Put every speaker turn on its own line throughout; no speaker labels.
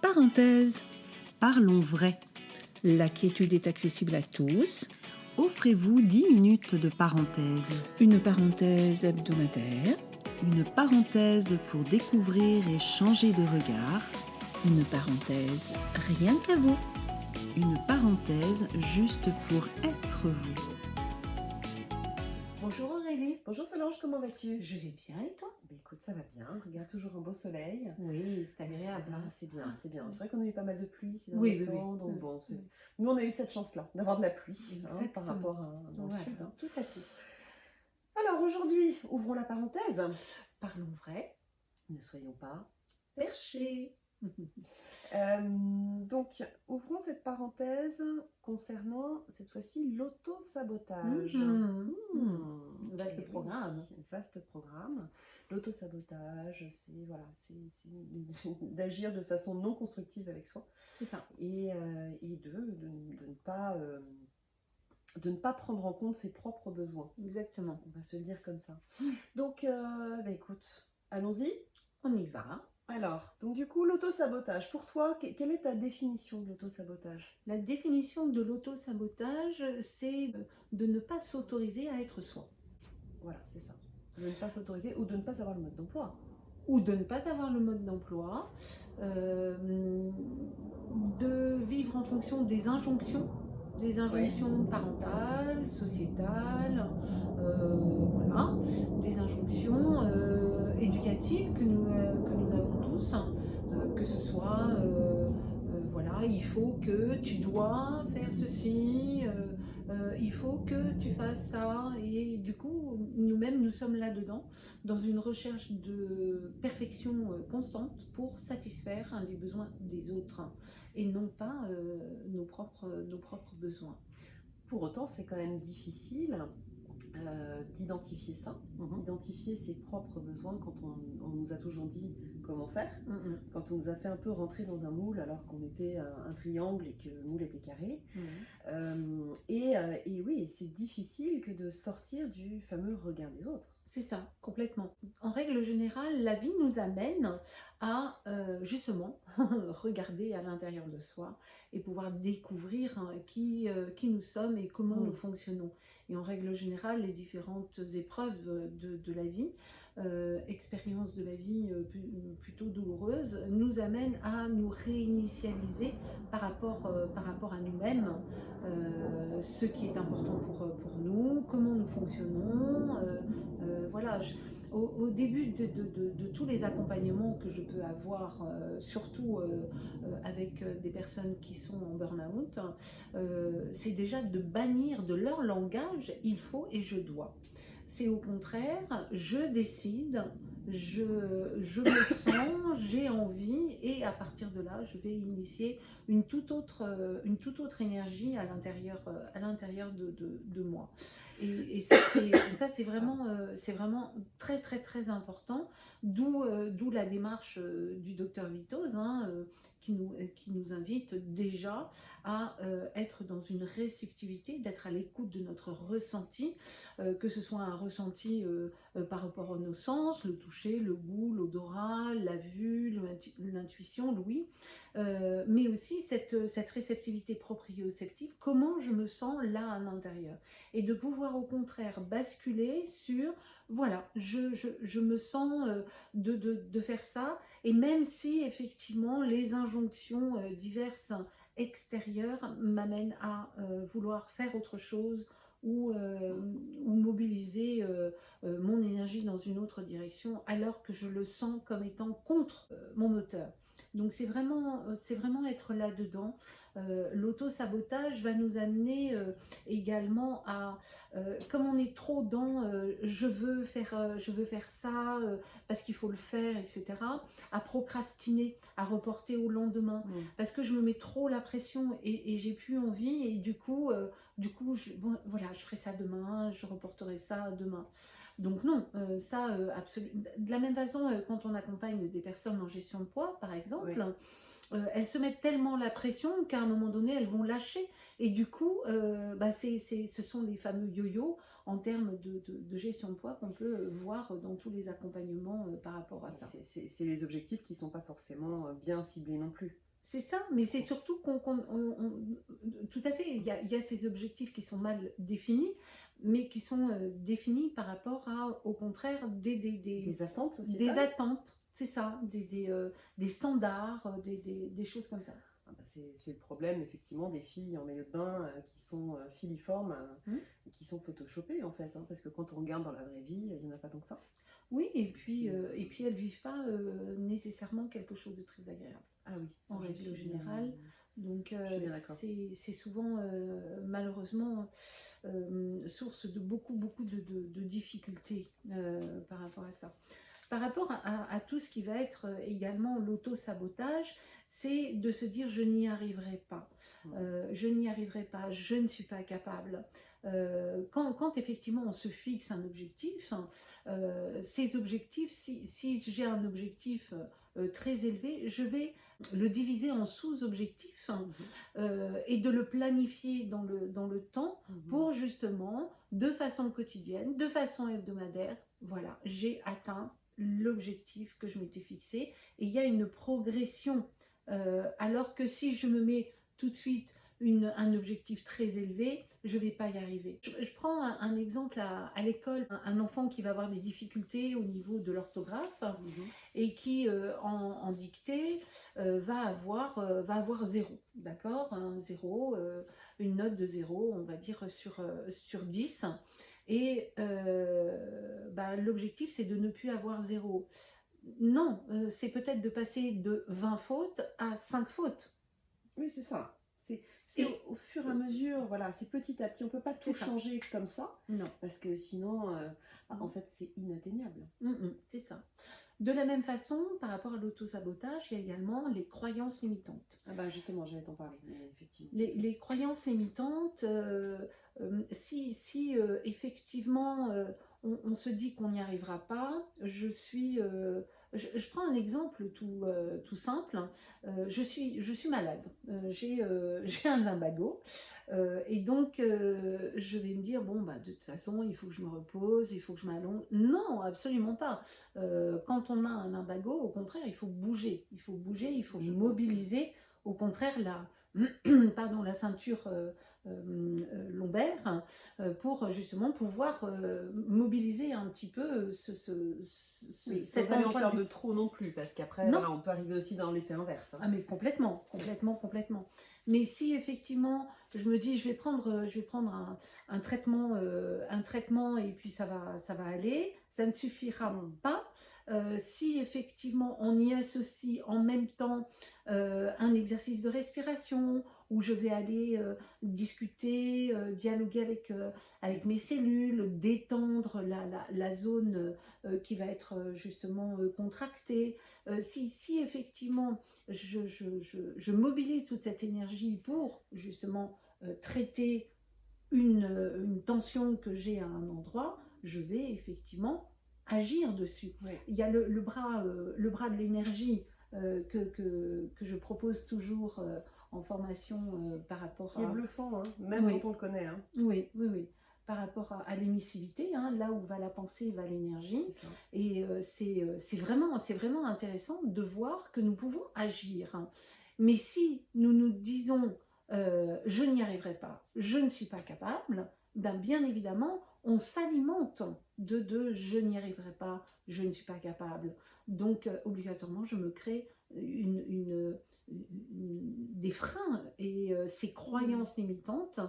Parenthèse.
Parlons vrai.
La quiétude est accessible à tous.
Offrez-vous 10 minutes de parenthèse.
Une parenthèse hebdomadaire.
Une parenthèse pour découvrir et changer de regard.
Une parenthèse rien qu'à vous.
Une parenthèse juste pour être vous.
Bonjour Aurélie. Bonjour Solange, comment vas-tu?
Je vais bien et toi?
Écoute, ça va bien. Regarde, toujours un beau soleil.
Oui, c'est agréable.
Ah, c'est bien, c'est bien. C'est vrai qu'on a eu pas mal de pluie ces
Oui,
derniers temps,
oui.
donc bon, nous on a eu cette chance-là d'avoir de la pluie par
Exactement.
rapport à dans le
Voilà,
sud. hein.
tout à fait.
Alors aujourd'hui, ouvrons la parenthèse.
Parlons vrai.
Ne soyons pas perchés. Donc, ouvrons cette parenthèse concernant cette fois-ci l'auto-sabotage.
Vaste
Eh oui,
programme.
Vaste programme. L'auto-sabotage, c'est d'agir de façon non constructive avec soi
C'est ça.
et de ne pas prendre en compte ses propres besoins.
Exactement.
On va se le dire comme ça. Donc, écoute, allons-y.
On y va.
Alors, donc du coup, l'auto-sabotage, pour toi, quelle est ta définition de l'auto-sabotage?
La définition de l'auto-sabotage, c'est de ne pas s'autoriser à être soi.
Voilà, c'est ça. De ne pas s'autoriser ou de ne pas avoir le mode d'emploi.
Ou de ne pas avoir le mode d'emploi, de vivre en fonction des injonctions parentales, sociétales, voilà, des injonctions éducatives que nous avons tous, que ce soit, voilà, il faut que tu dois faire ceci, il faut que tu fasses ça, et du coup, nous-mêmes, nous sommes là-dedans, dans une recherche de perfection constante pour satisfaire un des besoins des autres, et non pas nos propres besoins.
Pour autant, c'est quand même difficile d'identifier ça, d'identifier ses propres besoins quand on nous a toujours dit comment faire, quand on nous a fait un peu rentrer dans un moule alors qu'on était un triangle et que le moule était carré. Et oui, c'est difficile que de sortir du fameux regard des autres.
C'est ça, complètement. En règle générale, la vie nous amène à justement regarder à l'intérieur de soi et pouvoir découvrir qui nous sommes et comment nous fonctionnons. Et en règle générale, les différentes épreuves de la vie, expériences de la vie plutôt douloureuses, nous amènent à nous réinitialiser par rapport à nous-mêmes, ce qui est important pour nous, comment nous fonctionnons. Voilà, au début de tous les accompagnements que je peux avoir, surtout avec des personnes qui sont en burn-out, c'est déjà de bannir de leur langage « il faut » et « je dois ». C'est au contraire, je décide, je me sens, j'ai envie, et à partir de là, je vais initier une toute autre énergie à l'intérieur de moi. Et ça c'est vraiment très très très important, d'où la démarche du docteur Vitoz, qui nous invite déjà à être dans une réceptivité, d'être à l'écoute de notre ressenti, que ce soit un ressenti par rapport à nos sens, le toucher, le goût, l'odorat, la vue, l'intuition, l'ouïe, mais aussi cette réceptivité proprioceptive, comment je me sens là à l'intérieur, et de pouvoir au contraire basculer sur, voilà, je me sens de faire ça, et même si effectivement les injonctions diverses extérieures m'amènent à vouloir faire autre chose, ou mobiliser mon énergie dans une autre direction, alors que je le sens comme étant contre mon moteur. Donc c'est vraiment être là-dedans. L'auto-sabotage va nous amener également à, comme on est trop dans je veux faire ça parce qu'il faut le faire, etc., à procrastiner, à reporter au lendemain, parce que je me mets trop la pression et j'ai plus envie, et du coup voilà, je ferai ça demain, je reporterai ça demain. Donc non, absolument. De la même façon, quand on accompagne des personnes en gestion de poids, par exemple, elles se mettent tellement la pression qu'à un moment donné, elles vont lâcher. Et du coup, ce sont les fameux yo-yo en termes de gestion de poids qu'on peut voir dans tous les accompagnements par rapport à ça.
C'est les objectifs qui ne sont pas forcément bien ciblés non plus.
C'est ça, mais c'est surtout tout à fait, il y a ces objectifs qui sont mal définis, mais qui sont définis par rapport à, au contraire,
Des attentes
des
sociétales.
attentes, c'est ça, des standards, des choses comme ça.
Ah bah, c'est le problème, effectivement, des filles en maillot de bain qui sont filiformes
Hmm.
et qui sont photoshopées, en fait. Hein, parce que quand on regarde dans la vraie vie, il n'y en a pas tant que ça.
Oui,
Puis,
et puis elles vivent pas nécessairement quelque chose de très agréable,
ah oui, ça,
en
je
règle
suis bien,
générale. Donc
je suis bien d'accord.
c'est souvent malheureusement source de beaucoup de difficultés par rapport à ça. Par rapport à tout ce qui va être également l'auto-sabotage, c'est de se dire je n'y arriverai pas, je n'y arriverai pas, je ne suis pas capable. Quand effectivement on se fixe un objectif, hein, ces objectifs, si j'ai un objectif très élevé, je vais le diviser en sous-objectifs, hein, et de le planifier dans le temps pour justement, de façon quotidienne, de façon hebdomadaire, voilà, j'ai atteint l'objectif que je m'étais fixé et il y a une progression. Alors que si je me mets tout de suite un objectif très élevé, je ne vais pas y arriver. Je prends un exemple à l'école, un enfant qui va avoir des difficultés au niveau de l'orthographe et qui, en dictée, va avoir 0, d'accord, un 0, une note de 0, on va dire, sur 10. Et l'objectif, c'est de ne plus avoir 0. Non, c'est peut-être de passer de 20 fautes à 5 fautes.
Oui, c'est ça. C'est au fur et à mesure, voilà, c'est petit à petit. On ne peut pas tout changer comme ça.
Non.
Parce que sinon, en fait, c'est inatteignable.
C'est ça. De la même façon, par rapport à l'auto-sabotage, il y a également les croyances limitantes.
Ah bah justement, j'allais t'en parler, effectivement.
Les croyances limitantes, si effectivement on se dit qu'on n'y arrivera pas, je prends un exemple tout simple, je suis malade, j'ai un lumbago, et donc je vais me dire, bon, bah, de toute façon, il faut que je me repose, il faut que je m'allonge. Non, absolument pas. Quand on a un lumbago, au contraire, il faut bouger, il faut mobiliser, au contraire, la ceinture lombaire pour justement pouvoir mobiliser un petit peu
sans aller en faire de trop non plus, parce qu'après voilà, on peut arriver aussi dans l'effet inverse. Hein.
Ah mais complètement. Mais si effectivement je me dis je vais prendre un traitement et puis ça va aller, ça ne suffira pas. Si effectivement on y associe en même temps un exercice de respiration où je vais aller discuter, dialoguer avec mes cellules, détendre la zone qui va être justement contractée, si effectivement je mobilise toute cette énergie pour justement traiter une tension que j'ai à un endroit, je vais effectivement agir dessus.
Ouais.
Il y a le bras de l'énergie que je propose toujours en formation par rapport
à... Qui est bluffant, hein, même quand on le connaît. Hein.
Oui. Par rapport à l'émissivité, hein, là où va la pensée, va l'énergie. Et c'est vraiment intéressant de voir que nous pouvons agir. Hein. Mais si nous nous disons je n'y arriverai pas, je ne suis pas capable, ben bien évidemment, on s'alimente de je n'y arriverai pas, je ne suis pas capable. Donc obligatoirement, je me crée des freins et ces croyances limitantes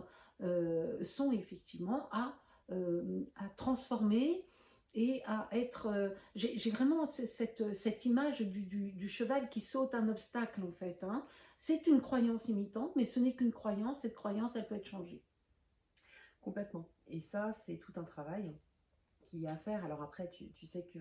sont effectivement à transformer et à être... j'ai vraiment cette image du cheval qui saute un obstacle en fait. Hein. C'est une croyance limitante, mais ce n'est qu'une croyance. Cette croyance, elle peut être changée.
Complètement. Et ça, c'est tout un travail qu'il y a à faire. Alors après, tu sais que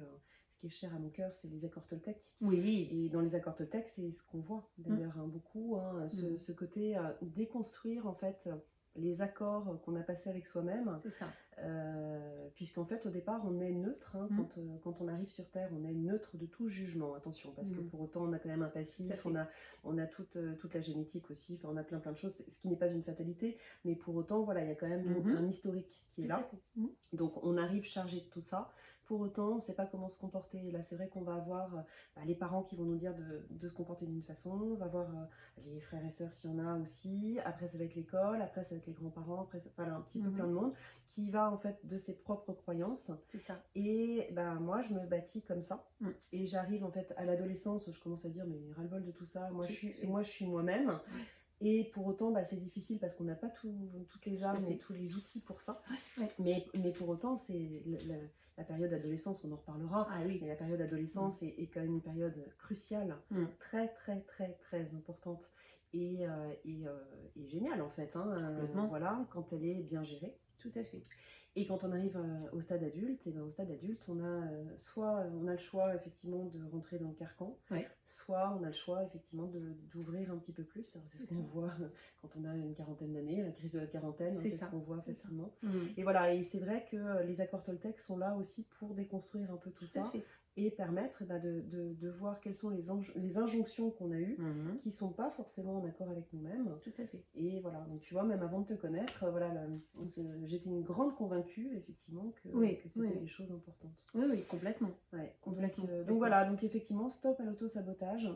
ce qui est cher à mon cœur, c'est les accords Toltec.
Oui.
Et dans les accords Toltec, c'est ce qu'on voit d'ailleurs beaucoup, hein, ce côté déconstruire en fait les accords qu'on a passés avec soi-même.
C'est ça.
Puisqu'en fait, au départ, on est neutre. Hein, quand on arrive sur Terre, on est neutre de tout jugement. Attention, parce que pour autant, on a quand même un passif, on a toute la génétique aussi, on a plein de choses, ce qui n'est pas une fatalité, mais pour autant, voilà, il y a quand même un historique qui est là. Donc, on arrive chargé de tout ça Pour autant, on ne sait pas comment se comporter. Là, c'est vrai qu'on va avoir les parents qui vont nous dire de se comporter d'une façon, on va avoir les frères et sœurs s'il y en a aussi, après ça va être l'école, après ça va être les grands-parents, après voilà, un petit peu plein de monde qui va en fait de ses propres croyances.
C'est ça.
Et moi, je me bâtis comme ça. Et j'arrive en fait à l'adolescence, je commence à dire mais ras-le-bol de tout ça, moi je suis moi-même. Et pour autant, c'est difficile parce qu'on n'a pas toutes les armes et tous les outils pour ça. Mais pour autant, c'est la période d'adolescence, on en reparlera.
Ah oui.
Mais la période d'adolescence est quand même une période cruciale, très très très très importante et géniale en fait. Voilà, quand elle est bien gérée.
Tout à fait.
Et quand on arrive au stade adulte, au stade adulte, on a soit on a le choix effectivement de rentrer dans le carcan, soit on a le choix effectivement d'ouvrir un petit peu plus. C'est ce qu'on voit quand on a une quarantaine d'années, la crise de la quarantaine, c'est ce qu'on voit facilement. Et voilà, et c'est vrai que les accords Toltec sont là aussi pour déconstruire un peu tout ça. Et permettre de voir quelles sont les injonctions qu'on a eues, qui ne sont pas forcément en accord avec nous-mêmes.
Tout à fait.
Et voilà, donc tu vois, même avant de te connaître, j'étais une grande convaincue, effectivement, que c'était des choses importantes.
Oui, complètement.
Ouais, donc voilà, donc effectivement, stop à l'auto-sabotage,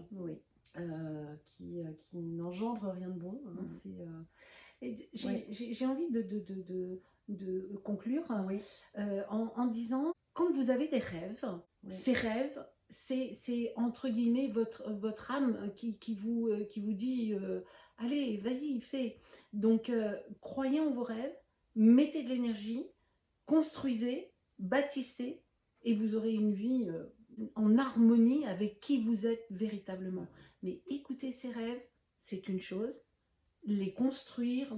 qui n'engendre rien de bon.
J'ai envie de conclure en disant, quand vous avez des rêves, ces rêves, c'est entre guillemets votre âme qui vous dit allez, vas-y, fais. Donc, croyez en vos rêves, mettez de l'énergie, construisez, bâtissez, et vous aurez une vie en harmonie avec qui vous êtes véritablement. Mais écoutez ces rêves, c'est une chose. Les construire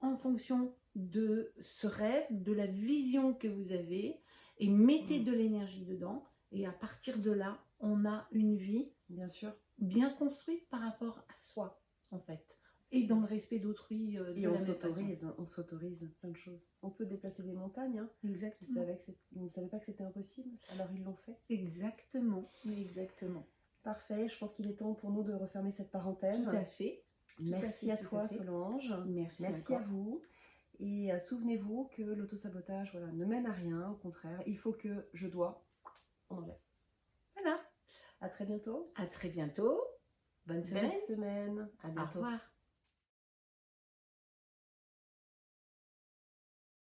en fonction de ce rêve, de la vision que vous avez, et mettez de l'énergie dedans, et à partir de là, on a une vie bien construite par rapport à soi, en fait, et dans le respect d'autrui.
Et on s'autorise plein de choses. On peut déplacer des montagnes.
Exactement.
Ils ne savaient pas que c'était impossible, alors ils l'ont fait.
Exactement.
Parfait, je pense qu'il est temps pour nous de refermer cette parenthèse.
Tout à fait.
Merci à toi, Solange. Merci à vous. Et souvenez-vous que l'autosabotage ne mène à rien, au contraire. Il faut que on enlève.
Voilà.
À très bientôt.
À très bientôt. Bonne semaine.
Belle semaine. À bientôt.
Au revoir.